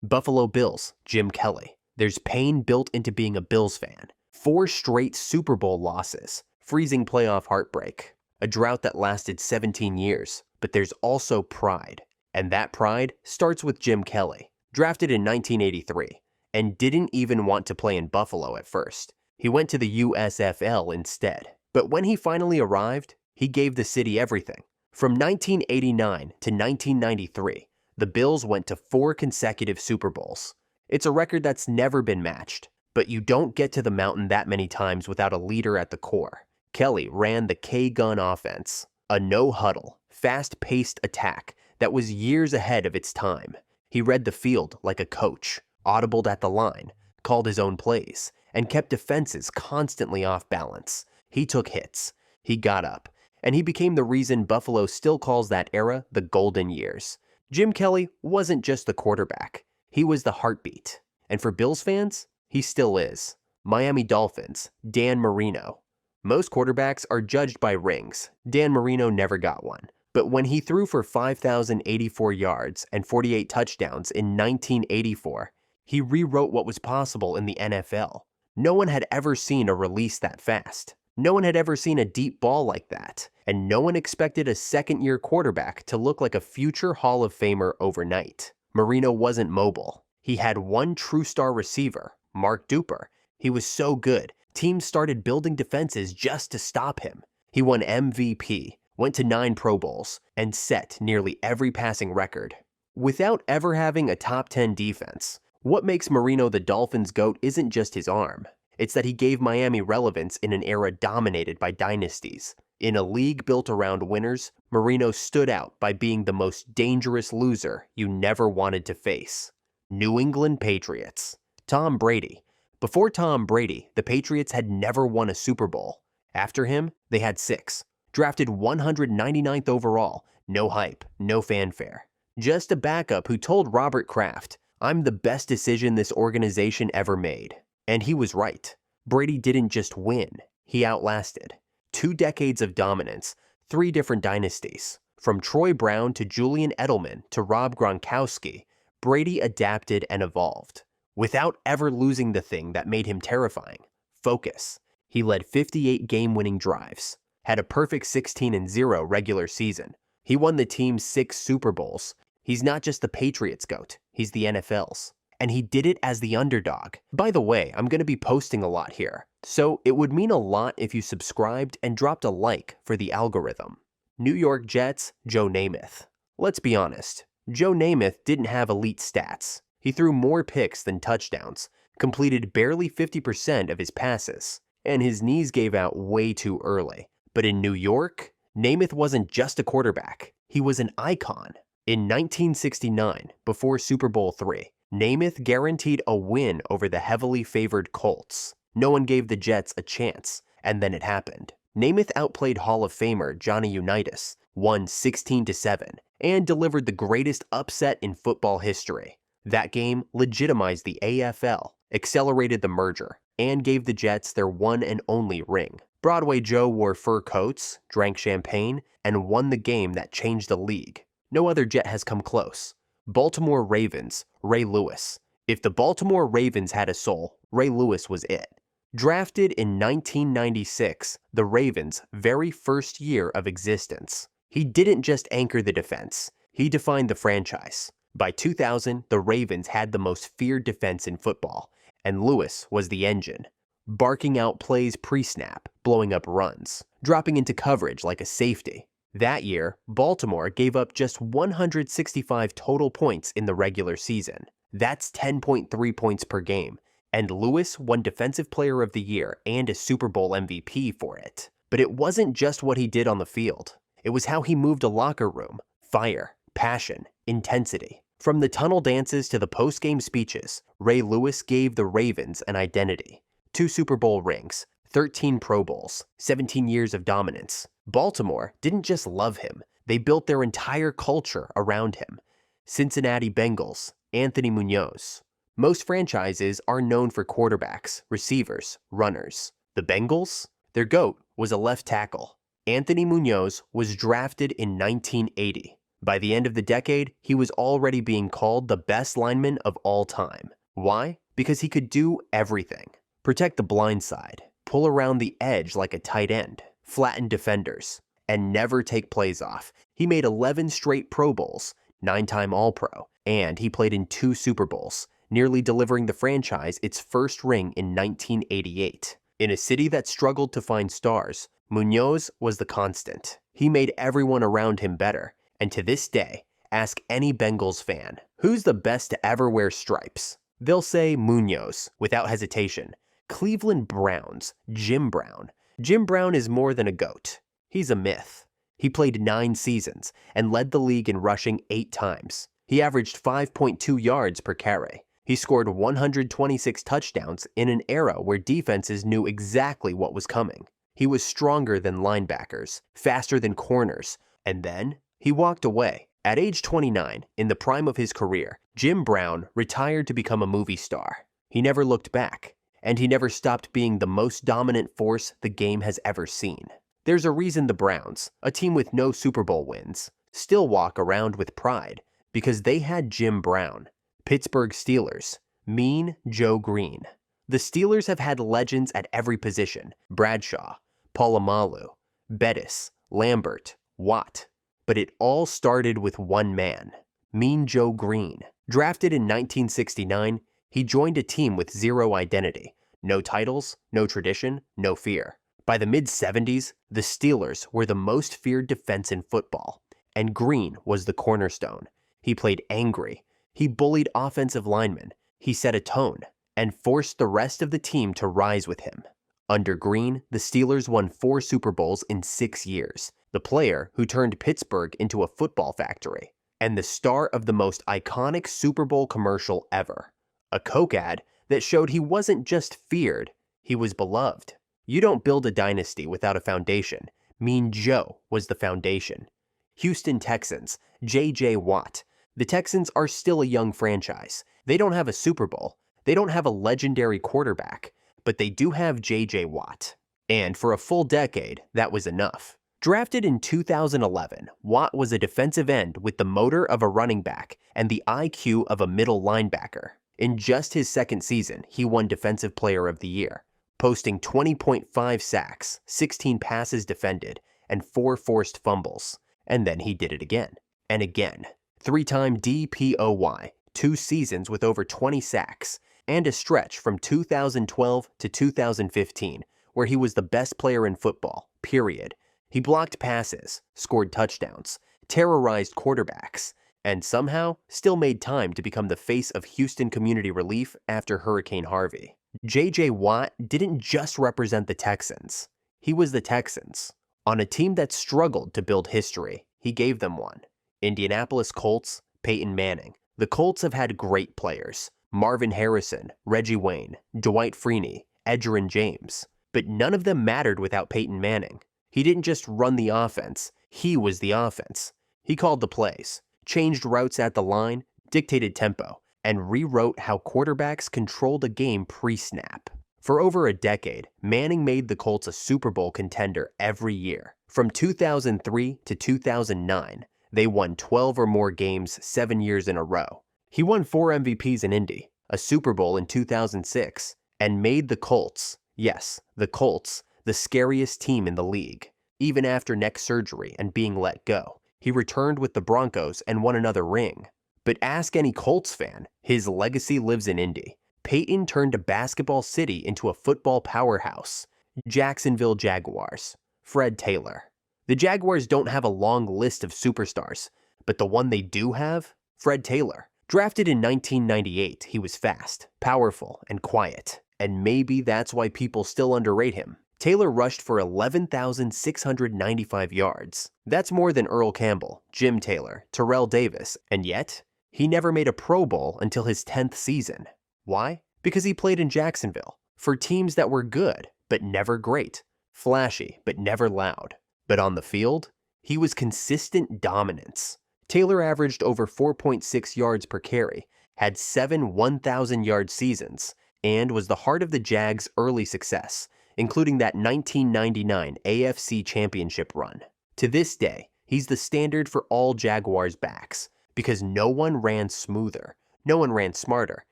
Buffalo Bills, Jim Kelly. There's pain built into being a Bills fan. 4 straight Super Bowl losses. Freezing playoff heartbreak. A drought that lasted 17 years. But there's also pride. And that pride starts with Jim Kelly, drafted in 1983, and didn't even want to play in Buffalo at first. He went to the USFL instead. But when he finally arrived, he gave the city everything. From 1989 to 1993, the Bills went to 4 consecutive Super Bowls. It's a record that's never been matched, but you don't get to the mountain that many times without a leader at the core. Kelly ran the K-gun offense, a no-huddle, fast-paced attack that was years ahead of its time. He read the field like a coach, audibled at the line, called his own plays, and kept defenses constantly off balance. He took hits, he got up, and he became the reason Buffalo still calls that era the golden years. Jim Kelly wasn't just the quarterback, he was the heartbeat. And for Bills fans, he still is. Miami Dolphins, Dan Marino. Most quarterbacks are judged by rings. Dan Marino never got one. But when he threw for 5,084 yards and 48 touchdowns in 1984, he rewrote what was possible in the NFL. No one had ever seen a release that fast. No one had ever seen a deep ball like that. And no one expected a second-year quarterback to look like a future Hall of Famer overnight. Marino wasn't mobile. He had one true star receiver, Mark Duper. He was so good, teams started building defenses just to stop him. He won MVP, went to 9 Pro Bowls, and set nearly every passing record. Without ever having a top 10 defense, what makes Marino the Dolphins' GOAT isn't just his arm. It's that he gave Miami relevance in an era dominated by dynasties. In a league built around winners, Marino stood out by being the most dangerous loser you never wanted to face. New England Patriots. Tom Brady. Before Tom Brady, the Patriots had never won a Super Bowl. After him, they had 6. Drafted 199th overall, no hype, no fanfare. Just a backup who told Robert Kraft, "I'm the best decision this organization ever made." And he was right. Brady didn't just win, he outlasted. 2 decades of dominance, 3 different dynasties. From Troy Brown to Julian Edelman to Rob Gronkowski, Brady adapted and evolved. Without ever losing the thing that made him terrifying, focus. He led 58 game-winning drives, had a perfect 16-0 regular season. He won the team 6 Super Bowls. He's not just the Patriots' GOAT, he's the NFL's. And he did it as the underdog. By the way, I'm going to be posting a lot here, so it would mean a lot if you subscribed and dropped a like for the algorithm. New York Jets, Joe Namath. Let's be honest, Joe Namath didn't have elite stats. He threw more picks than touchdowns, completed barely 50% of his passes, and his knees gave out way too early. But in New York, Namath wasn't just a quarterback, he was an icon. In 1969, before Super Bowl III, Namath guaranteed a win over the heavily favored Colts. No one gave the Jets a chance, and then it happened. Namath outplayed Hall of Famer Johnny Unitas, won 16-7, and delivered the greatest upset in football history. That game legitimized the AFL, accelerated the merger, and gave the Jets their one and only ring. Broadway Joe wore fur coats, drank champagne, and won the game that changed the league. No other Jet has come close. Baltimore Ravens, Ray Lewis. If the Baltimore Ravens had a soul, Ray Lewis was it. Drafted in 1996, the Ravens' very first year of existence. He didn't just anchor the defense, he defined the franchise. By 2000, the Ravens had the most feared defense in football, and Lewis was the engine. Barking out plays pre-snap, blowing up runs, dropping into coverage like a safety. That year, Baltimore gave up just 165 total points in the regular season. That's 10.3 points per game, and Lewis won Defensive Player of the Year and a Super Bowl MVP for it. But it wasn't just what he did on the field. It was how he moved a locker room. Fire, passion, intensity. From the tunnel dances to the post-game speeches, Ray Lewis gave the Ravens an identity. 2 Super Bowl rings, 13 Pro Bowls, 17 years of dominance. Baltimore didn't just love him, they built their entire culture around him. Cincinnati Bengals, Anthony Munoz. Most franchises are known for quarterbacks, receivers, runners. The Bengals? Their GOAT was a left tackle. Anthony Munoz was drafted in 1980. By the end of the decade, he was already being called the best lineman of all time. Why? Because he could do everything. Protect the blind side, pull around the edge like a tight end, flatten defenders, and never take plays off. He made 11 straight Pro Bowls, 9-time All-Pro, and he played in 2 Super Bowls, nearly delivering the franchise its first ring in 1988. In a city that struggled to find stars, Munoz was the constant. He made everyone around him better, and to this day, ask any Bengals fan, who's the best to ever wear stripes? They'll say Munoz, without hesitation. Cleveland Browns, Jim Brown. Jim Brown is more than a GOAT. He's a myth. He played 9 seasons and led the league in rushing 8 times. He averaged 5.2 yards per carry. He scored 126 touchdowns in an era where defenses knew exactly what was coming. He was stronger than linebackers, faster than corners, and then he walked away. At age 29, in the prime of his career, Jim Brown retired to become a movie star. He never looked back, and he never stopped being the most dominant force the game has ever seen. There's a reason the Browns, a team with no Super Bowl wins, still walk around with pride, because they had Jim Brown. Pittsburgh Steelers, Mean Joe Green. The Steelers have had legends at every position: Bradshaw, Polamalu, Bettis, Lambert, Watt. But it all started with one man, Mean Joe Green. Drafted in 1969, he joined a team with zero identity. No titles, no tradition, no fear. By the mid-70s, the Steelers were the most feared defense in football, and Green was the cornerstone. He played angry. He bullied offensive linemen. He set a tone and forced the rest of the team to rise with him. Under Green, the Steelers won 4 Super Bowls in 6 years. The player who turned Pittsburgh into a football factory, and the star of the most iconic Super Bowl commercial ever. A Coke ad that showed he wasn't just feared, he was beloved. You don't build a dynasty without a foundation. Mean Joe was the foundation. Houston Texans, J.J. Watt. The Texans are still a young franchise. They don't have a Super Bowl. They don't have a legendary quarterback, but they do have J.J. Watt. And for a full decade, that was enough. Drafted in 2011, Watt was a defensive end with the motor of a running back and the IQ of a middle linebacker. In just his second season, he won Defensive Player of the Year, posting 20.5 sacks, 16 passes defended, and 4 forced fumbles. And then he did it again and again. 3-time DPOY, 2 seasons with over 20 sacks, and a stretch from 2012 to 2015 where he was the best player in football, period. He blocked passes, scored touchdowns, terrorized quarterbacks, and somehow still made time to become the face of Houston Community Relief after Hurricane Harvey. J.J. Watt didn't just represent the Texans. He was the Texans. On a team that struggled to build history, he gave them one. Indianapolis Colts, Peyton Manning. The Colts have had great players: Marvin Harrison, Reggie Wayne, Dwight Freeney, Edgerrin James. But none of them mattered without Peyton Manning. He didn't just run the offense, he was the offense. He called the plays, changed routes at the line, dictated tempo, and rewrote how quarterbacks controlled a game pre-snap. For over a decade, Manning made the Colts a Super Bowl contender every year. From 2003 to 2009, they won 12 or more games 7 years in a row. He won 4 MVPs in Indy, a Super Bowl in 2006, and made the Colts, yes, the Colts, the scariest team in the league. Even after neck surgery and being let go, he returned with the Broncos and won another ring. But ask any Colts fan, his legacy lives in Indy. Peyton turned a basketball city into a football powerhouse. Jacksonville Jaguars, Fred Taylor. The Jaguars don't have a long list of superstars, but the one they do have? Fred Taylor. Drafted in 1998, he was fast, powerful, and quiet. And maybe that's why people still underrate him. Taylor rushed for 11,695 yards. That's more than Earl Campbell, Jim Taylor, Terrell Davis, and yet, he never made a Pro Bowl until his 10th season. Why? Because he played in Jacksonville, for teams that were good, but never great, flashy, but never loud. But on the field, he was consistent dominance. Taylor averaged over 4.6 yards per carry, had 7 1,000-yard seasons, and was the heart of the Jags' early success, including that 1999 AFC Championship run. To this day, He's the standard for all Jaguars backs because no one ran smoother, no one ran smarter,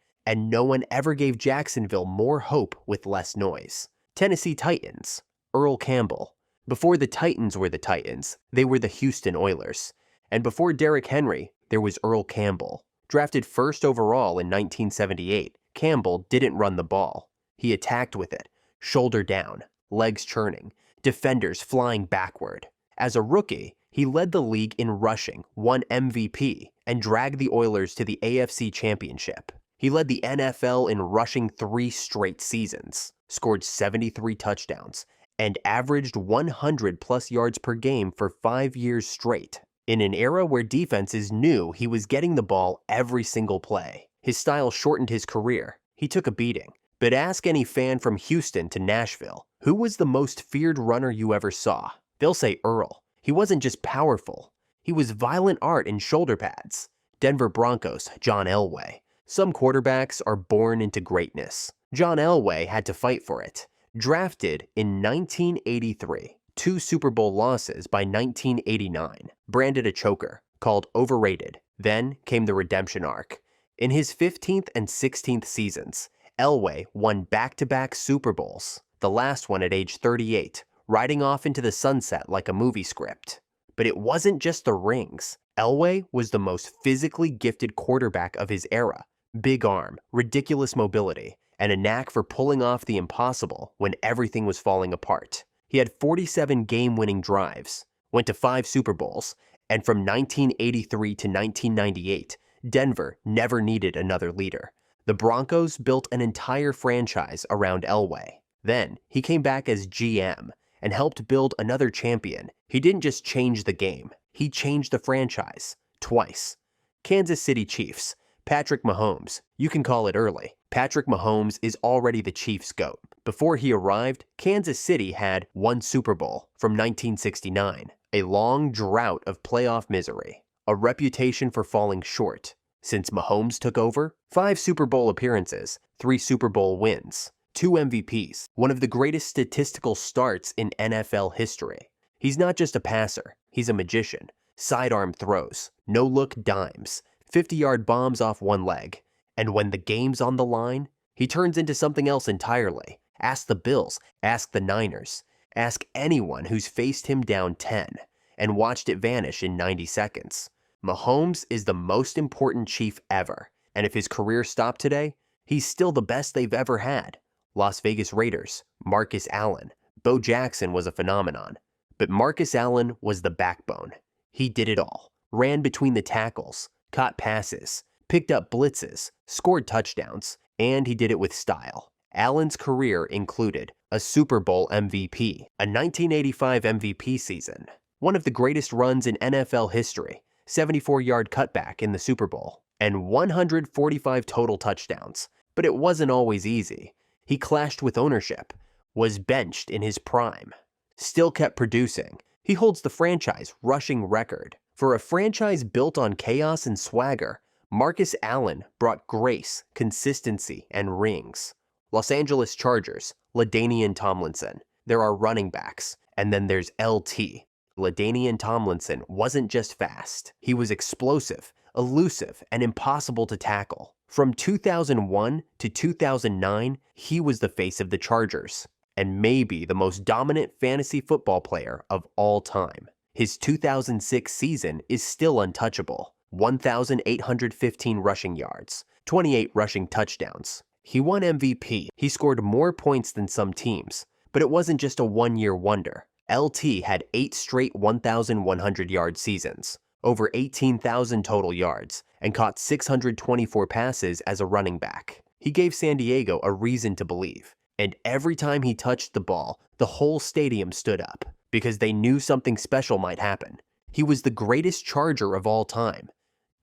and no one ever gave Jacksonville more hope with less noise. Tennessee Titans, Earl Campbell. Before the Titans were the Titans, they were the Houston Oilers. And before Derrick Henry, there was Earl Campbell. Drafted first overall in 1978, Campbell didn't run the ball. He attacked with it, shoulder down, legs churning, defenders flying backward. As a rookie, he led the league in rushing, won MVP, and dragged the Oilers to the AFC Championship. He led the NFL in rushing 3 straight seasons, scored 73 touchdowns, and averaged 100-plus yards per game for 5 years straight. In an era where defenses knew he was getting the ball every single play, his style shortened his career. He took a beating. But ask any fan from Houston to Nashville, who was the most feared runner you ever saw? They'll say Earl. He wasn't just powerful. He was violent art in shoulder pads. Denver Broncos, John Elway. Some quarterbacks are born into greatness. John Elway had to fight for it. Drafted in 1983, 2 Super Bowl losses by 1989, branded a choker, called overrated. Then came the redemption arc. In his 15th and 16th seasons, Elway won back-to-back Super Bowls, the last one at age 38, riding off into the sunset like a movie script. But it wasn't just the rings. Elway was the most physically gifted quarterback of his era. Big arm, ridiculous mobility, and a knack for pulling off the impossible when everything was falling apart. He had 47 game-winning drives, went to 5 Super Bowls, and from 1983 to 1998, Denver never needed another leader. The Broncos built an entire franchise around Elway. Then, he came back as GM and helped build another champion. He didn't just change the game, he changed the franchise, twice. Kansas City Chiefs, Patrick Mahomes. You can call it early. Patrick Mahomes is already the Chiefs' GOAT. Before he arrived, Kansas City had 1 Super Bowl from 1969, a long drought of playoff misery, a reputation for falling short. Since Mahomes took over, 5 Super Bowl appearances, 3 Super Bowl wins, 2 MVPs, one of the greatest statistical starts in NFL history. He's not just a passer, he's a magician. Sidearm throws, no-look dimes, 50-yard bombs off one leg. And when the game's on the line, he turns into something else entirely. Ask the Bills, ask the Niners, ask anyone who's faced him down 10 and watched it vanish in 90 seconds. Mahomes is the most important Chief ever, and if his career stopped today, he's still the best they've ever had. Las Vegas Raiders, Marcus Allen. Bo Jackson was a phenomenon, but Marcus Allen was the backbone. He did it all. Ran between the tackles, caught passes, picked up blitzes, scored touchdowns, and he did it with style. Allen's career included a Super Bowl MVP, a 1985 MVP season, one of the greatest runs in NFL history, 74-yard cutback in the Super Bowl, and 145 total touchdowns. But it wasn't always easy. He clashed with ownership, was benched in his prime, still kept producing. He holds the franchise rushing record. For a franchise built on chaos and swagger, Marcus Allen brought grace, consistency, and rings. Los Angeles Chargers, LaDainian Tomlinson. There are running backs, and then there's LT. LaDainian Tomlinson wasn't just fast. He was explosive, elusive, and impossible to tackle. From 2001 to 2009, he was the face of the Chargers, and maybe the most dominant fantasy football player of all time. His 2006 season is still untouchable. 1,815 rushing yards, 28 rushing touchdowns. He won MVP. He scored more points than some teams, but it wasn't just a one-year wonder. LT had 8 straight 1,100-yard seasons, over 18,000 total yards, and caught 624 passes as a running back. He gave San Diego a reason to believe, and every time he touched the ball, the whole stadium stood up, because they knew something special might happen. He was the greatest Charger of all time.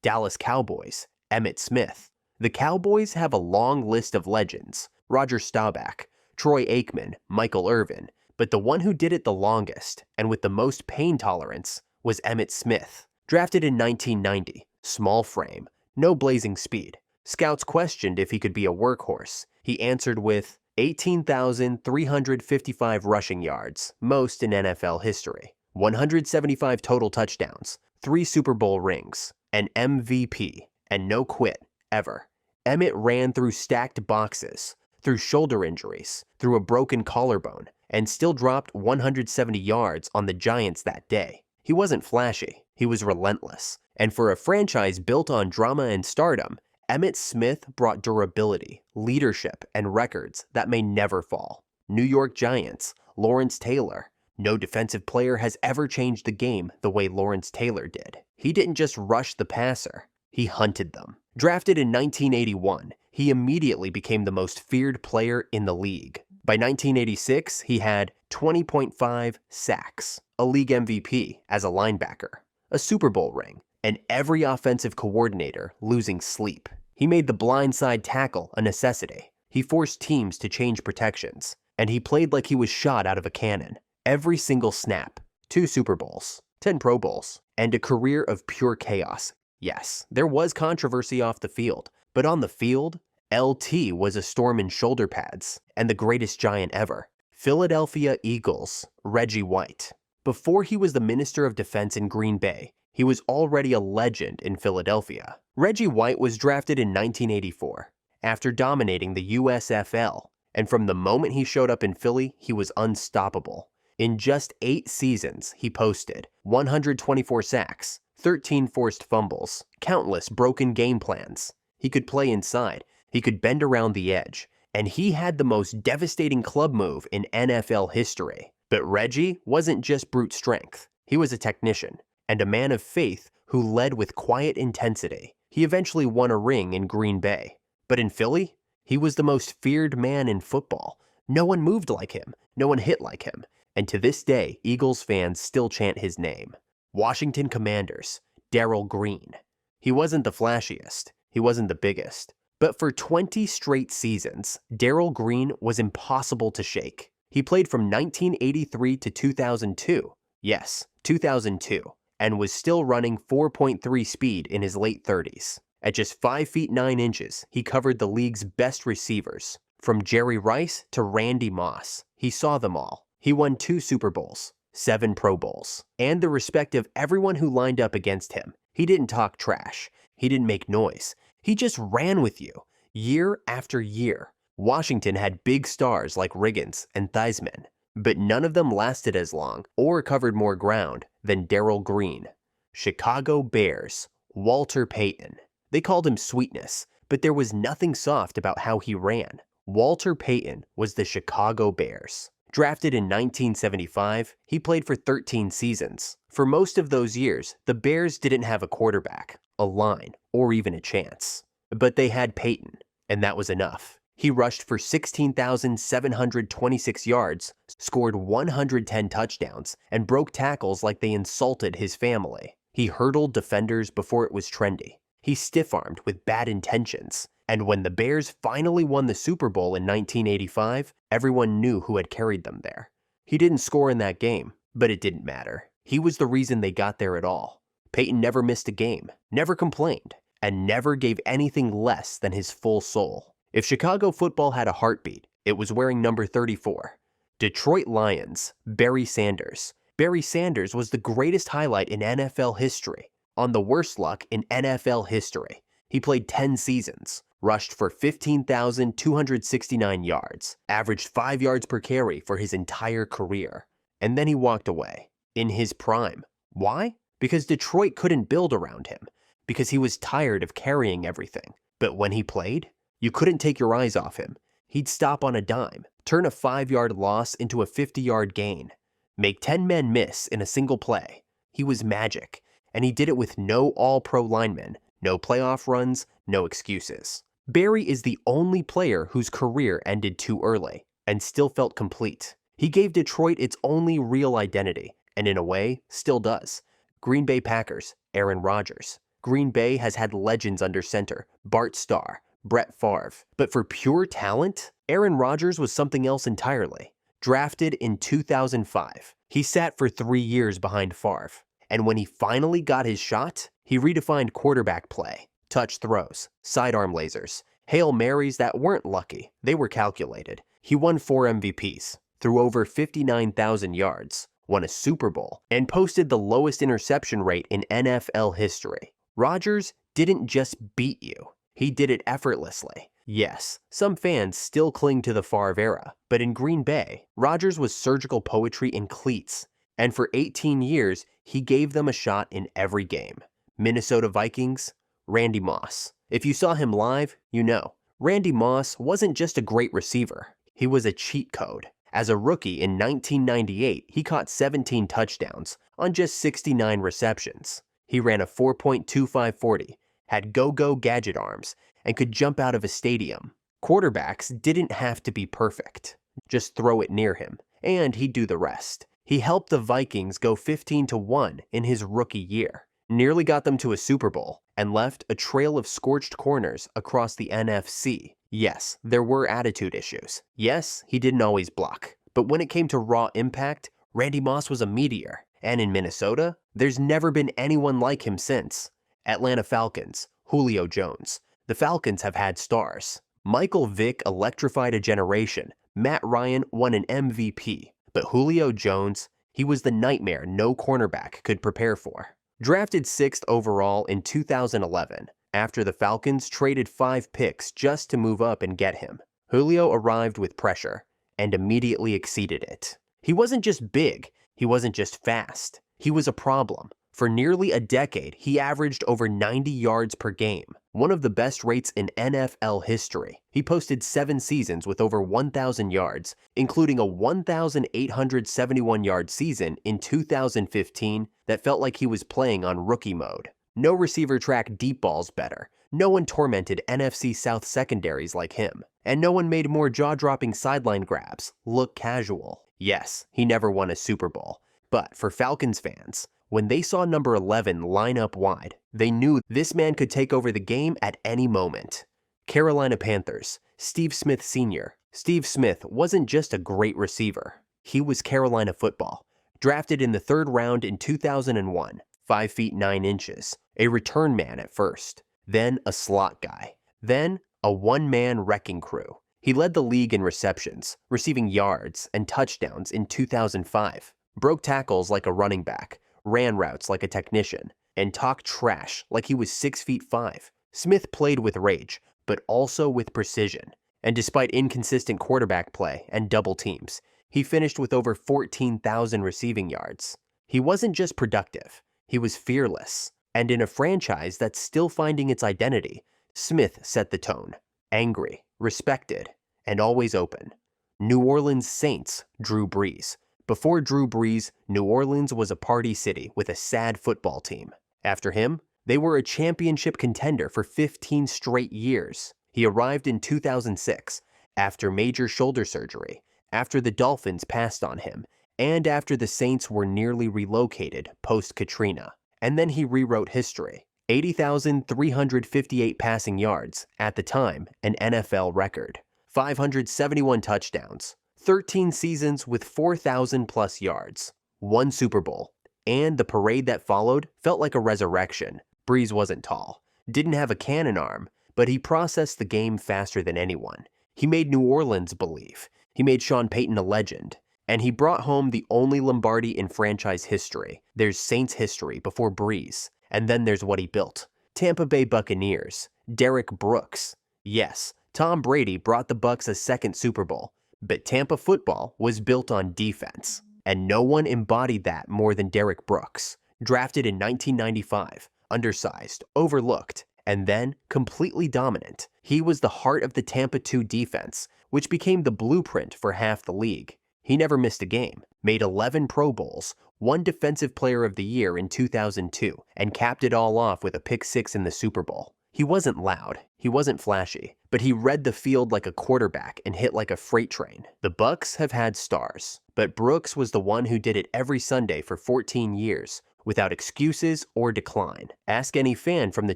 Dallas Cowboys, Emmitt Smith. The Cowboys have a long list of legends: Roger Staubach, Troy Aikman, Michael Irvin, but the one who did it the longest, and with the most pain tolerance, was Emmitt Smith. Drafted in 1990, small frame, no blazing speed. Scouts questioned if he could be a workhorse. He answered with 18,355 rushing yards, most in NFL history. 175 total touchdowns, 3 Super Bowl rings, an MVP, and no quit, ever. Emmett ran through stacked boxes, through shoulder injuries, through a broken collarbone, and still dropped 170 yards on the Giants that day. He wasn't flashy, he was relentless. And for a franchise built on drama and stardom, Emmitt Smith brought durability, leadership, and records that may never fall. New York Giants, Lawrence Taylor. No defensive player has ever changed the game the way Lawrence Taylor did. He didn't just rush the passer, he hunted them. Drafted in 1981, he immediately became the most feared player in the league. By 1986, he had 20.5 sacks, a league MVP as a linebacker, a Super Bowl ring, and every offensive coordinator losing sleep. He made the blindside tackle a necessity. He forced teams to change protections, and he played like he was shot out of a cannon. Every single snap, 2 Super Bowls, 10 Pro Bowls, and a career of pure chaos. Yes, there was controversy off the field, but on the field, LT was a storm in shoulder pads and the greatest Giant ever. Philadelphia Eagles, Reggie White. Before he was the Minister of Defense in Green Bay, he was already a legend in Philadelphia. Reggie White was drafted in 1984 after dominating the USFL, and from the moment he showed up in Philly, he was unstoppable. In just 8 seasons, he posted 124 sacks, 13 forced fumbles, countless broken game plans. He could play inside, he could bend around the edge, and he had the most devastating club move in NFL history. But Reggie wasn't just brute strength. He was a technician and a man of faith who led with quiet intensity. He eventually won a ring in Green Bay. But in Philly, he was the most feared man in football. No one moved like him, no one hit like him. And to this day, Eagles fans still chant his name. Washington Commanders, Darrell Green. He wasn't the flashiest, he wasn't the biggest. But for 20 straight seasons, Darrell Green was impossible to shake. He played from 1983 to 2002. Yes, 2002. And was still running 4.3 speed in his late 30s. At just 5 feet 9 inches, he covered the league's best receivers. From Jerry Rice to Randy Moss, he saw them all. He won 2 Super Bowls, 7 Pro Bowls, and the respect of everyone who lined up against him. He didn't talk trash. He didn't make noise. He just ran with you, year after year. Washington had big stars like Riggins and Theismann, but none of them lasted as long or covered more ground than Darrell Green. Chicago Bears, Walter Payton. They called him Sweetness, but there was nothing soft about how he ran. Walter Payton was the Chicago Bears. Drafted in 1975, he played for 13 seasons. For most of those years, the Bears didn't have a quarterback, a line, or even a chance. But they had Payton, and that was enough. He rushed for 16,726 yards, scored 110 touchdowns, and broke tackles like they insulted his family. He hurdled defenders before it was trendy. He stiff-armed with bad intentions. And when the Bears finally won the Super Bowl in 1985, everyone knew who had carried them there. He didn't score in that game, but it didn't matter. He was the reason they got there at all. Payton never missed a game, never complained, and never gave anything less than his full soul. If Chicago football had a heartbeat, it was wearing number 34. Detroit Lions, Barry Sanders. Barry Sanders was the greatest highlight in NFL history. On the worst luck in NFL history. He played 10 seasons, rushed for 15,269 yards, averaged 5 yards per carry for his entire career. And then he walked away, in his prime. Why? Because Detroit couldn't build around him, because he was tired of carrying everything. But when he played, you couldn't take your eyes off him. He'd stop on a dime, turn a 5-yard loss into a 50-yard gain, make 10 men miss in a single play. He was magic, and he did it with no all-pro linemen, no playoff runs, no excuses. Barry is the only player whose career ended too early, and still felt complete. He gave Detroit its only real identity, and in a way, still does. Green Bay Packers, Aaron Rodgers. Green Bay has had legends under center, Bart Starr, Brett Favre. But for pure talent, Aaron Rodgers was something else entirely. Drafted in 2005, he sat for 3 years behind Favre. And when he finally got his shot, he redefined quarterback play, touch throws, sidearm lasers, Hail Marys that weren't lucky, they were calculated. He won 4 MVPs, threw over 59,000 yards, won a Super Bowl, and posted the lowest interception rate in NFL history. Rodgers didn't just beat you, he did it effortlessly. Yes, some fans still cling to the Favre era, but in Green Bay, Rodgers was surgical poetry in cleats, and for 18 years, he gave them a shot in every game. Minnesota Vikings, Randy Moss. If you saw him live, you know. Randy Moss wasn't just a great receiver, he was a cheat code. As a rookie in 1998, he caught 17 touchdowns on just 69 receptions. He ran a 4.25 40, had go-go gadget arms, and could jump out of a stadium. Quarterbacks didn't have to be perfect. Just throw it near him, and he'd do the rest. He helped the Vikings go 15-1 in his rookie year, nearly got them to a Super Bowl, and left a trail of scorched corners across the NFC. Yes, there were attitude issues. Yes, he didn't always block. But when it came to raw impact, Randy Moss was a meteor. And in Minnesota, there's never been anyone like him since. Atlanta Falcons, Julio Jones. The Falcons have had stars. Michael Vick electrified a generation. Matt Ryan won an MVP. But Julio Jones, he was the nightmare no cornerback could prepare for. Drafted 6th overall in 2011, after the Falcons traded 5 picks just to move up and get him, Julio arrived with pressure and immediately exceeded it. He wasn't just big, he wasn't just fast, he was a problem. For nearly a decade, he averaged over 90 yards per game, one of the best rates in NFL history. He posted 7 seasons with over 1,000 yards, including a 1,871-yard season in 2015 that felt like he was playing on rookie mode. No receiver tracked deep balls better. No one tormented NFC South secondaries like him. And no one made more jaw-dropping sideline grabs look casual. Yes, he never won a Super Bowl. But for Falcons fans, when they saw number 11 line up wide, they knew this man could take over the game at any moment. Carolina Panthers, Steve Smith Sr. Steve Smith wasn't just a great receiver. He was Carolina football. Drafted in the 3rd round in 2001, 5 feet 9 inches, a return man at first, then a slot guy, then a one-man wrecking crew. He led the league in receptions, receiving yards and touchdowns in 2005, broke tackles like a running back, ran routes like a technician, and talked trash like he was 6 feet 5. Smith played with rage, but also with precision. And despite inconsistent quarterback play and double teams, he finished with over 14,000 receiving yards. He wasn't just productive, he was fearless. And in a franchise that's still finding its identity, Smith set the tone. Angry, respected, and always open. New Orleans Saints, Drew Brees. Before Drew Brees, New Orleans was a party city with a sad football team. After him, they were a championship contender for 15 straight years. He arrived in 2006, after major shoulder surgery, after the Dolphins passed on him, and after the Saints were nearly relocated post-Katrina. And then he rewrote history. 80,358 passing yards, at the time, an NFL record. 571 touchdowns. 13 seasons with 4,000 plus yards. 1 Super Bowl. And the parade that followed felt like a resurrection. Brees wasn't tall, didn't have a cannon arm, but he processed the game faster than anyone. He made New Orleans believe. He made Sean Payton a legend. And he brought home the only Lombardi in franchise history. There's Saints history before Brees. And then there's what he built. Tampa Bay Buccaneers. Derrick Brooks. Yes, Tom Brady brought the Bucs a 2nd Super Bowl. But Tampa football was built on defense. And no one embodied that more than Derrick Brooks. Drafted in 1995. Undersized. Overlooked. And then completely dominant. He was the heart of the Tampa 2 defense, which became the blueprint for half the league. He never missed a game, made 11 Pro Bowls, won Defensive Player of the Year in 2002, and capped it all off with a pick 6 in the Super Bowl. He wasn't loud, he wasn't flashy, but he read the field like a quarterback and hit like a freight train. The Bucs have had stars, but Brooks was the one who did it every Sunday for 14 years, without excuses or decline. Ask any fan from the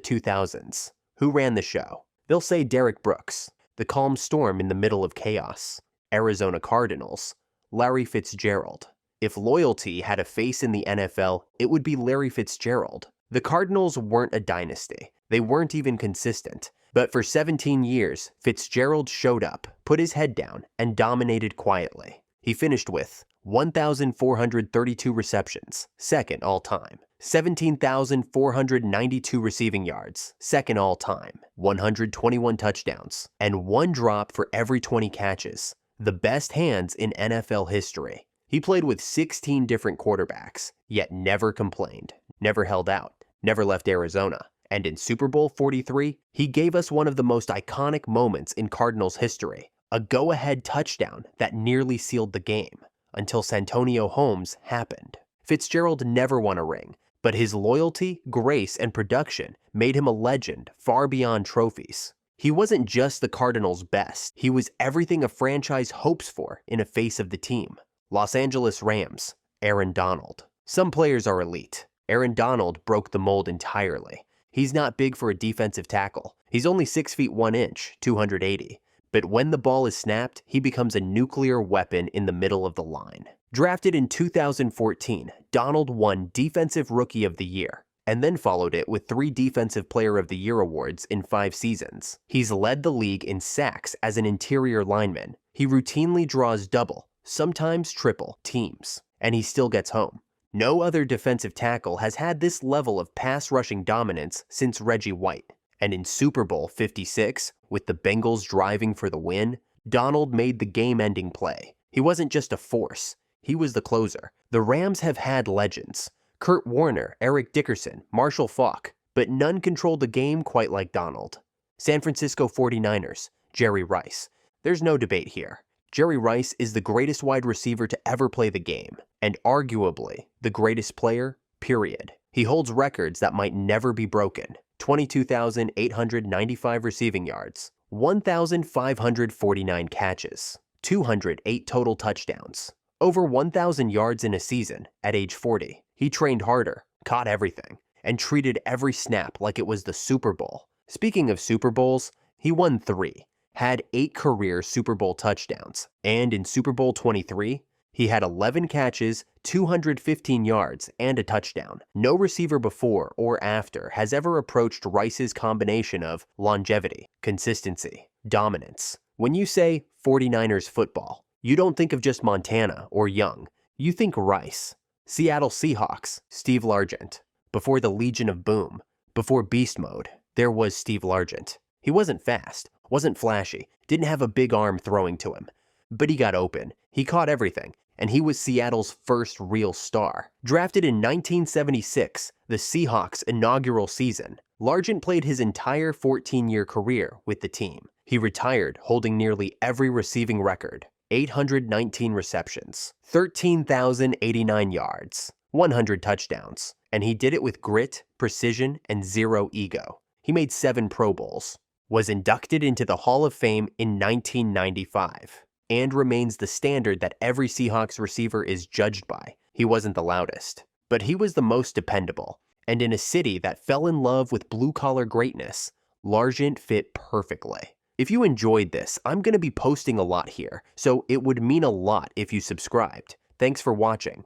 2000s. Who ran the show? They'll say Derrick Brooks, the calm storm in the middle of chaos. Arizona Cardinals. Larry Fitzgerald. If loyalty had a face in the NFL, it would be Larry Fitzgerald. The Cardinals weren't a dynasty. They weren't even consistent. But for 17 years, Fitzgerald showed up, put his head down, and dominated quietly. He finished with 1,432 receptions, second all-time. 17,492 receiving yards, second all-time. 121 touchdowns, and 1 drop for every 20 catches. The best hands in NFL history. He played with 16 different quarterbacks, yet never complained, never held out, never left Arizona. And in Super Bowl 43, he gave us one of the most iconic moments in Cardinals history, a go-ahead touchdown that nearly sealed the game, until Santonio Holmes happened. Fitzgerald never won a ring, but his loyalty, grace, and production made him a legend far beyond trophies. He wasn't just the Cardinals' best, he was everything a franchise hopes for in a face of the team. Los Angeles Rams, Aaron Donald. Some players are elite. Aaron Donald broke the mold entirely. He's not big for a defensive tackle. He's only 6 feet 1 inch, 280. But when the ball is snapped, he becomes a nuclear weapon in the middle of the line. Drafted in 2014, Donald won Defensive Rookie of the Year, and then followed it with 3 Defensive Player of the Year awards in 5 seasons. He's led the league in sacks as an interior lineman. He routinely draws double, sometimes triple, teams, and he still gets home. No other defensive tackle has had this level of pass rushing dominance since Reggie White. And in Super Bowl 56, with the Bengals driving for the win, Donald made the game-ending play. He wasn't just a force, he was the closer. The Rams have had legends. Kurt Warner, Eric Dickerson, Marshall Faulk, but none controlled the game quite like Donald. San Francisco 49ers, Jerry Rice. There's no debate here. Jerry Rice is the greatest wide receiver to ever play the game, and arguably the greatest player, period. He holds records that might never be broken. 22,895 receiving yards, 1,549 catches, 208 total touchdowns, over 1,000 yards in a season at age 40. He trained harder, caught everything, and treated every snap like it was the Super Bowl. Speaking of Super Bowls, he won 3. Had 8 career Super Bowl touchdowns, and in Super Bowl 23, he had 11 catches, 215 yards, and a touchdown. No receiver before or after has ever approached Rice's combination of longevity, consistency, dominance. When you say 49ers football, you don't think of just Montana or Young. You think Rice. Seattle Seahawks, Steve Largent. Before the Legion of Boom, before Beast Mode, there was Steve Largent. He wasn't fast, wasn't flashy, didn't have a big arm throwing to him. But he got open, he caught everything, and he was Seattle's first real star. Drafted in 1976, the Seahawks' inaugural season, Largent played his entire 14-year career with the team. He retired holding nearly every receiving record, 819 receptions, 13,089 yards, 100 touchdowns, and he did it with grit, precision, and zero ego. He made 7 Pro Bowls, was inducted into the Hall of Fame in 1995, and remains the standard that every Seahawks receiver is judged by. He wasn't the loudest, but he was the most dependable, and in a city that fell in love with blue-collar greatness, Largent fit perfectly. If you enjoyed this, I'm going to be posting a lot here, so it would mean a lot if you subscribed. Thanks for watching.